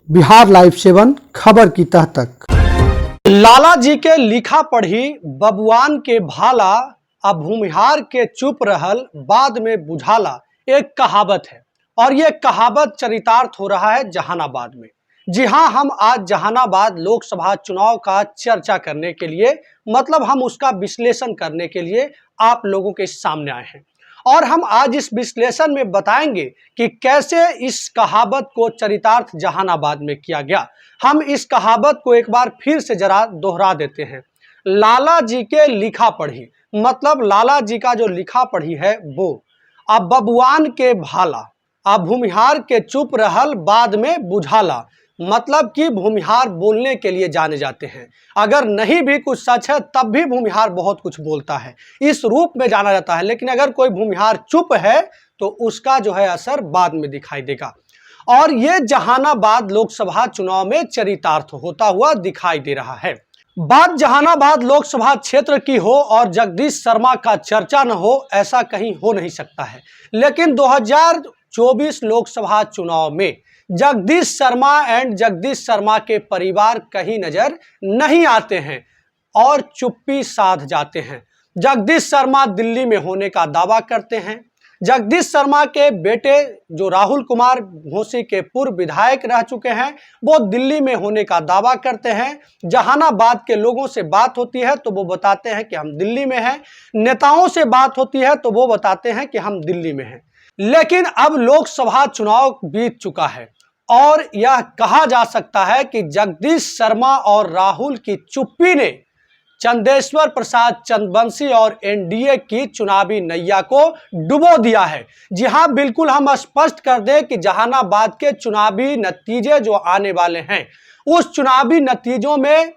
Bihar live 7 खबर की तह तक। लाला जी के लिखा पढ़ी बबुआन के भाला, अब भूमिहार के चुप रहल बाद में बुझाला, एक कहावत है। और ये कहावत चरितार्थ हो रहा है जहानाबाद में। जी हाँ, हम आज जहानाबाद लोकसभा चुनाव का चर्चा करने के लिए, मतलब हम उसका विश्लेषण करने के लिए आप लोगों के सामने आए हैं। और हम आज इस विश्लेषण में बताएंगे कि कैसे इस कहावत को चरितार्थ जहानाबाद में किया गया। हम इस कहावत को एक बार फिर से जरा दोहरा देते हैं। लाला जी के लिखा पढ़ी, मतलब लाला जी का जो लिखा पढ़ी है वो, अब बबुआन के भाला, अब भूमिहार के चुप रहल बाद में बुझाला, मतलब कि भूमिहार बोलने के लिए जाने जाते हैं। अगर नहीं भी कुछ सच है तब भी भूमिहार बहुत कुछ बोलता है, इस रूप में जाना जाता है। लेकिन अगर कोई भूमिहार चुप है तो उसका जो है असर बाद में दिखाई देगा। और ये जहानाबाद लोकसभा चुनाव में चरितार्थ होता हुआ दिखाई दे रहा है। बात जहानाबाद लोकसभा क्षेत्र की हो और जगदीश शर्मा का चर्चा न हो, ऐसा कहीं हो नहीं सकता है। लेकिन 2024 लोकसभा चुनाव में जगदीश शर्मा एंड जगदीश शर्मा के परिवार कहीं नजर नहीं आते हैं और चुप्पी साध जाते हैं। जगदीश शर्मा दिल्ली में होने का दावा करते हैं। जगदीश शर्मा के बेटे जो राहुल कुमार घोसी के पूर्व विधायक रह चुके हैं, वो दिल्ली में होने का दावा करते हैं। जहानाबाद के लोगों से बात होती है तो वो बताते हैं कि हम दिल्ली में हैं। नेताओं से बात होती है तो वो बताते हैं कि हम दिल्ली में हैं। लेकिन अब लोकसभा चुनाव बीत चुका है और यह कहा जा सकता है कि जगदीश शर्मा और राहुल की चुप्पी ने चंदेश्वर प्रसाद चंद्रवंशी और एनडीए की चुनावी नैया को डुबो दिया है। जी हां, बिल्कुल हम स्पष्ट कर दें कि जहानाबाद के चुनावी नतीजे जो आने वाले हैं, उस चुनावी नतीजों में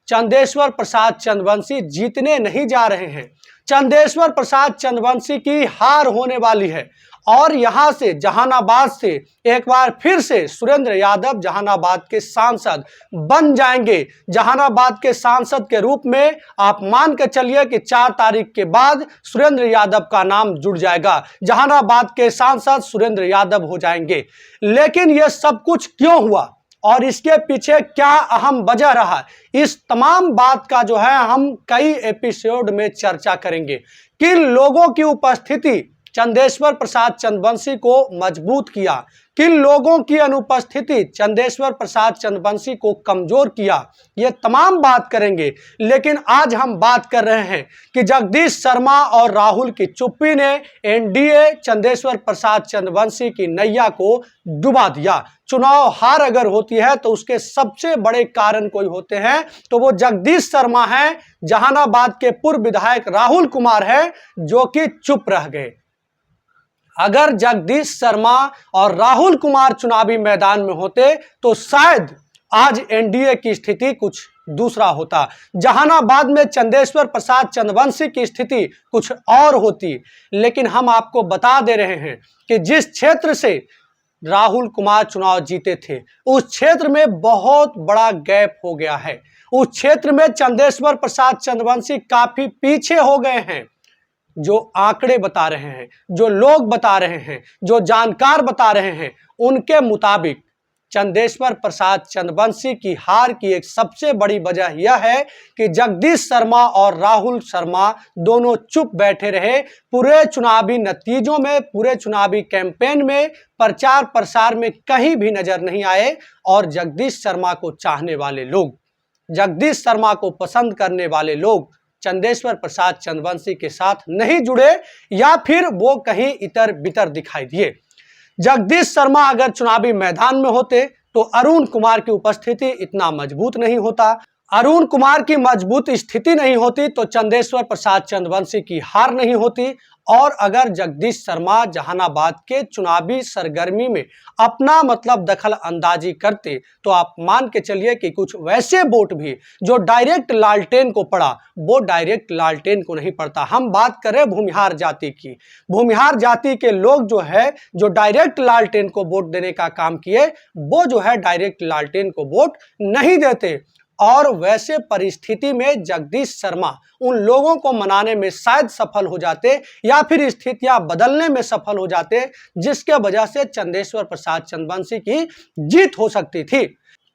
चंदेश्वर प्रसाद चंद्रवंशी जीतने नहीं जा रहे हैं। चंदेश्वर प्रसाद चंद्रवंशी की हार होने वाली है और यहां से जहानाबाद से एक बार फिर से सुरेंद्र यादव जहानाबाद के सांसद बन जाएंगे। जहानाबाद के सांसद के रूप में आप मान के चलिए कि 4 तारीख के बाद सुरेंद्र यादव का नाम जुड़ जाएगा। जहानाबाद के सांसद सुरेंद्र यादव हो जाएंगे। लेकिन यह सब कुछ क्यों हुआ और इसके पीछे क्या अहम वजह रहा, इस तमाम बात का जो है हम कई एपिसोड में चर्चा करेंगे। किन लोगों की उपस्थिति चंदेश्वर प्रसाद चंद्रवंशी को मजबूत किया, किन लोगों की अनुपस्थिति चंदेश्वर प्रसाद चंद्रवंशी को कमजोर किया, ये तमाम बात करेंगे। लेकिन आज हम बात कर रहे हैं कि जगदीश शर्मा और राहुल की चुप्पी ने एनडीए चंदेश्वर प्रसाद चंद्रवंशी की नैया को डुबा दिया। चुनाव हार अगर होती है तो उसके सबसे बड़े कारण कोई होते हैं तो वो जगदीश शर्मा है, जहानाबाद के पूर्व विधायक राहुल कुमार है, जो कि चुप रह गए। अगर जगदीश शर्मा और राहुल कुमार चुनावी मैदान में होते तो शायद आज एनडीए की स्थिति कुछ दूसरा होता। जहानाबाद में चंदेश्वर प्रसाद चंद्रवंशी की स्थिति कुछ और होती। लेकिन हम आपको बता दे रहे हैं कि जिस क्षेत्र से राहुल कुमार चुनाव जीते थे, उस क्षेत्र में बहुत बड़ा गैप हो गया है। उस क्षेत्र में चंदेश्वर प्रसाद चंद्रवंशी काफी पीछे हो गए हैं। जो आंकड़े बता रहे हैं, जो लोग बता रहे हैं, जो जानकार बता रहे हैं, उनके मुताबिक चंदेश्वर प्रसाद चंद्रवंशी की हार की एक सबसे बड़ी वजह यह है कि जगदीश शर्मा और राहुल शर्मा दोनों चुप बैठे रहे। पूरे चुनावी नतीजों में, पूरे चुनावी कैंपेन में, प्रचार प्रसार में कहीं भी नजर नहीं आए। और जगदीश शर्मा को चाहने वाले लोग, जगदीश शर्मा को पसंद करने वाले लोग चंदेश्वर प्रसाद चंद्रवंशी के साथ नहीं जुड़े या फिर वो कहीं इतर बितर दिखाई दिए। जगदीश शर्मा अगर चुनावी मैदान में होते तो अरुण कुमार की उपस्थिति इतना मजबूत नहीं होता। अरुण कुमार की मजबूत स्थिति नहीं होती तो चंदेश्वर प्रसाद चंद्रवंशी की हार नहीं होती। और अगर जगदीश शर्मा जहानाबाद के चुनावी सरगर्मी में अपना मतलब दखल अंदाजी करते तो आप मान के चलिए कि कुछ वैसे वोट भी जो डायरेक्ट लालटेन को पड़ा, वो डायरेक्ट लालटेन को नहीं पड़ता। हम बात कर रहे हैं भूमिहार जाति की। भूमिहार जाति के लोग जो है, जो डायरेक्ट लालटेन को वोट देने का काम किए, वो जो है डायरेक्ट लालटेन को वोट नहीं देते। और वैसे परिस्थिति में जगदीश शर्मा उन लोगों को मनाने में शायद सफल हो जाते या फिर स्थितियां बदलने में सफल हो जाते, जिसके वजह से चंदेश्वर प्रसाद चंद्रवंशी की जीत हो सकती थी।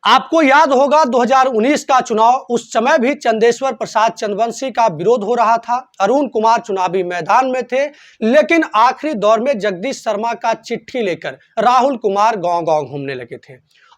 आपको याद होगा 2019 का चुनाव, उस समय भी चंदेश्वर प्रसाद चंद्रवंशी का विरोध हो रहा था। अरुण कुमार चुनावी मैदान में थे, लेकिन आखिरी दौर में जगदीश शर्मा का चिट्ठी लेकर राहुल कुमार गांव-गांव घूमने लगे थे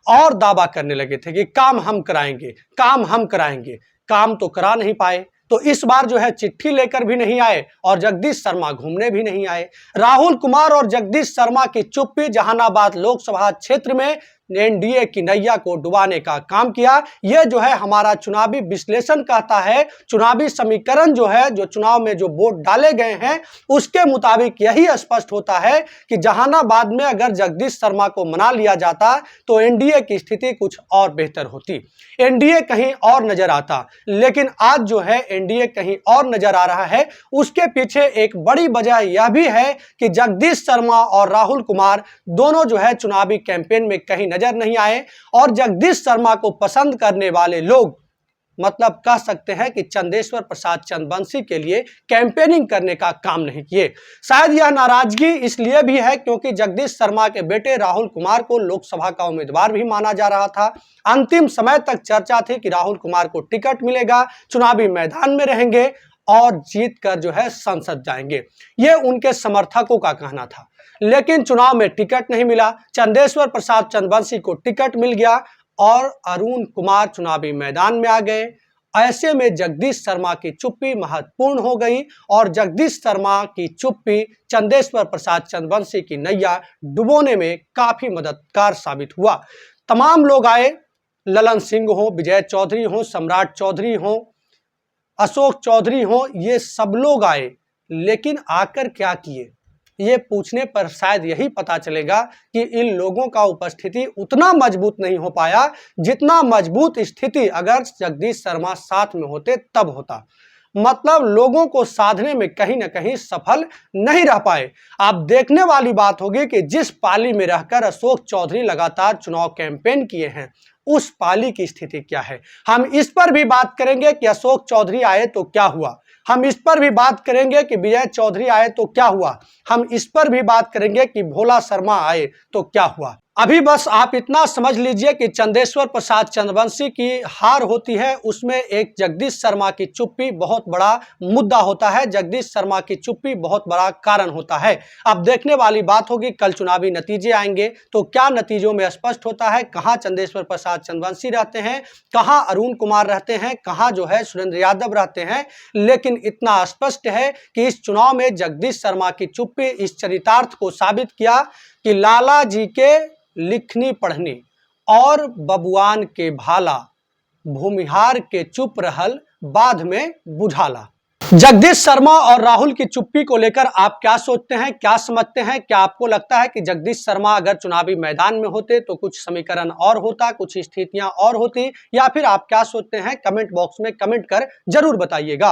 और दावा करने लगे थे कि काम हम कराएंगे, काम हम कराएंगे। काम तो करा नहीं पाए, तो इस बार जो है चिट्ठी लेकर भी नहीं आए और जगदीश शर्मा घूमने भी नहीं आए। राहुल कुमार और जगदीश शर्मा की चुप्पी जहानाबाद लोकसभा क्षेत्र में एनडीए की नैया को डुबाने का काम किया। यह जो है हमारा चुनावी विश्लेषण कहता है, चुनावी समीकरण जो है, जो चुनाव में जो वोट डाले गए हैं उसके मुताबिक यही स्पष्ट होता है कि जहानाबाद में अगर जगदीश शर्मा को मना लिया जाता तो एनडीए की स्थिति कुछ और बेहतर होती, एनडीए कहीं और नजर आता। लेकिन आज जो है एनडीए कहीं और नजर आ रहा है। उसके पीछे एक बड़ी वजह यह भी है कि जगदीश शर्मा और राहुल कुमार दोनों जो है चुनावी कैंपेन में कहीं नजर नहीं आए और जगदीश शर्मा को पसंद करने वाले लोग, मतलब कह सकते हैं कि चंदेश्वर प्रसाद चंद्रवंशी के लिए कैंपेनिंग करने का काम नहीं किए। शायद यह नाराजगी इसलिए भी है क्योंकि जगदीश शर्मा के बेटे राहुल कुमार को लोकसभा का उम्मीदवार भी माना जा रहा था। अंतिम समय तक चर्चा थी कि राहुल कुमार को टिकट मिलेगा, चुनावी मैदान में रहेंगे और जीत कर जो है संसद जाएंगे, ये उनके समर्थकों का कहना था। लेकिन चुनाव में टिकट नहीं मिला, चंदेश्वर प्रसाद चंद्रवंशी को टिकट मिल गया और अरुण कुमार चुनावी मैदान में आ गए। ऐसे में जगदीश शर्मा की चुप्पी महत्वपूर्ण हो गई और जगदीश शर्मा की चुप्पी चंदेश्वर प्रसाद चंद्रवंशी की नैया डुबोने में काफी मददगार साबित हुआ। तमाम लोग आए, ललन सिंह हो, विजय चौधरी हो, सम्राट चौधरी हो, अशोक चौधरी हो, ये सब लोग आए, लेकिन आकर क्या किए, ये पूछने पर शायद यही पता चलेगा कि इन लोगों का उपस्थिति उतना मजबूत नहीं हो पाया जितना मजबूत स्थिति अगर जगदीश शर्मा साथ में होते तब होता। मतलब लोगों को साधने में कहीं ना कहीं सफल नहीं रह पाए। अब देखने वाली बात होगी कि जिस पाली में रहकर अशोक चौधरी लगातार चुनाव कैंपेन किए हैं उस पाली की स्थिति क्या है। हम इस पर भी बात करेंगे कि अशोक चौधरी आए तो क्या हुआ, हम इस पर भी बात करेंगे कि विजय चौधरी आए तो क्या हुआ, हम इस पर भी बात करेंगे कि भोला शर्मा आए तो क्या हुआ। अभी बस आप इतना समझ लीजिए कि चंदेश्वर प्रसाद चंद्रवंशी की हार होती है, उसमें एक जगदीश शर्मा की चुप्पी बहुत बड़ा मुद्दा होता है, जगदीश शर्मा की चुप्पी बहुत बड़ा कारण होता है। अब देखने वाली बात होगी, कल चुनावी नतीजे आएंगे तो क्या नतीजों में स्पष्ट होता है कहां चंदेश्वर प्रसाद चंद्रवंशी रहते हैं, कहां अरुण कुमार रहते हैं, कहां जो है सुरेंद्र यादव रहते हैं। लेकिन इतना स्पष्ट है कि इस चुनाव में जगदीश शर्मा की चुप्पी इस चरितार्थ को साबित किया कि लाला जी के लिखनी पढ़नी और बबुआन के भाला, भूमिहार के चुप रहल बाद में बुझाला। जगदीश शर्मा और राहुल की चुप्पी को लेकर आप क्या सोचते हैं, क्या समझते हैं? क्या आपको लगता है कि जगदीश शर्मा अगर चुनावी मैदान में होते तो कुछ समीकरण और होता, कुछ स्थितियां और होती, या फिर आप क्या सोचते हैं? कमेंट बॉक्स में कमेंट कर जरूर बताइएगा।